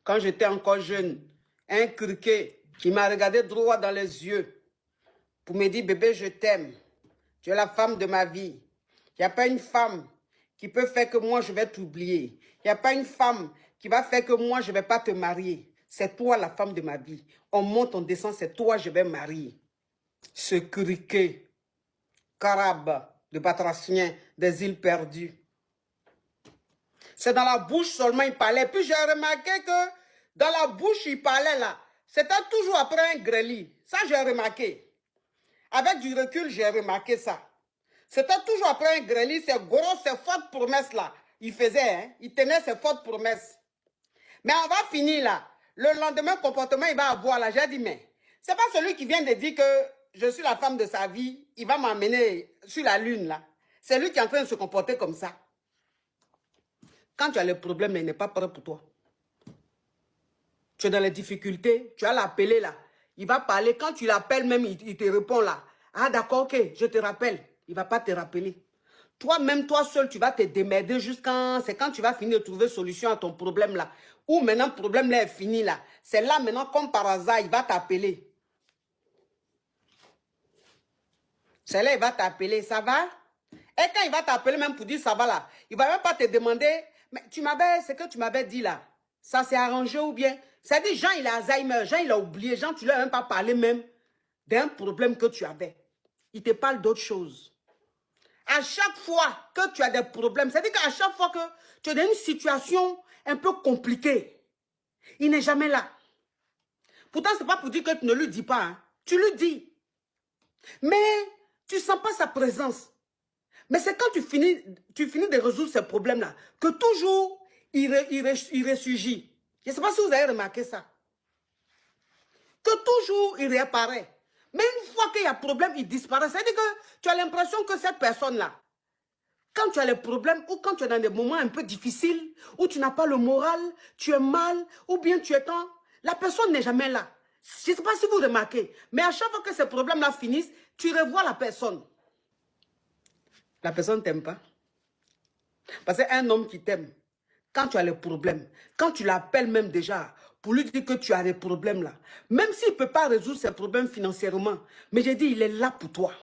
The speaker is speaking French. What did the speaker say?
quand j'étais encore jeune, un criquet qui m'a regardé droit dans les yeux pour me dire, bébé, je t'aime. Tu es la femme de ma vie. Il n'y a pas une femme qui peut faire que moi, je vais t'oublier. Il n'y a pas une femme qui va faire que moi, je ne vais pas te marier. C'est toi la femme de ma vie. On monte, on descend, c'est toi, je vais marier. Ce criquet, carabe, de batracien des îles perdues. C'est dans la bouche seulement il parlait. Puis j'ai remarqué que dans la bouche il parlait là, c'était toujours après un grêlis. Ça j'ai remarqué. Avec du recul, j'ai remarqué ça. C'était toujours après un grêlis, ces grosses, ces fortes promesses là. Il faisait, hein, il tenait ses fortes promesses. Mais on va finir là. Le lendemain, comportement, il va avoir là. J'ai dit, mais c'est pas celui qui vient de dire que je suis la femme de sa vie, il va m'emmener sur la lune là. C'est lui qui est en train de se comporter comme ça. Quand tu as le problème, il n'est pas prêt pour toi. Tu es dans les difficultés, tu as l'appelé là. Il va parler, quand tu l'appelles même, il te répond là. Ah d'accord, ok, je te rappelle. Il ne va pas te rappeler. Toi-même, toi seul, tu vas te démerder jusqu'à... C'est quand tu vas finir de trouver solution à ton problème là. Ou maintenant, le problème là est fini là. C'est là maintenant, comme par hasard, il va t'appeler. C'est là, il va t'appeler, ça va? Et quand il va t'appeler même pour dire ça va là, il ne va même pas te demander, mais tu m'avais, ce que tu m'avais dit là, ça s'est arrangé ou bien? C'est-à-dire, Jean, il a Alzheimer, Jean, il a oublié, Jean, tu ne lui as même pas parlé même d'un problème que tu avais. Il te parle d'autre chose. À chaque fois que tu as des problèmes, c'est-à-dire qu'à chaque fois que tu es dans une situation un peu compliquée, il n'est jamais là. Pourtant, ce n'est pas pour dire que tu ne lui dis pas, hein. Tu lui dis. Mais tu ne sens pas sa présence. Mais c'est quand tu finis de résoudre ces problèmes-là que toujours il ressurgit. Je ne sais pas si vous avez remarqué ça. Que toujours il réapparaît. Mais une fois qu'il y a problème, il disparaît. C'est-à-dire que tu as l'impression que cette personne-là, quand tu as les problèmes ou quand tu es dans des moments un peu difficiles, où tu n'as pas le moral, tu es mal, ou bien tu es temps, la personne n'est jamais là. Je ne sais pas si vous remarquez, mais à chaque fois que ces problèmes-là finissent, tu revois la personne. La personne ne t'aime pas. Parce qu'un homme qui t'aime, quand tu as les problèmes, quand tu l'appelles même déjà pour lui dire que tu as des problèmes là, même s'il ne peut pas résoudre ses problèmes financièrement, mais j'ai dit, il est là pour toi.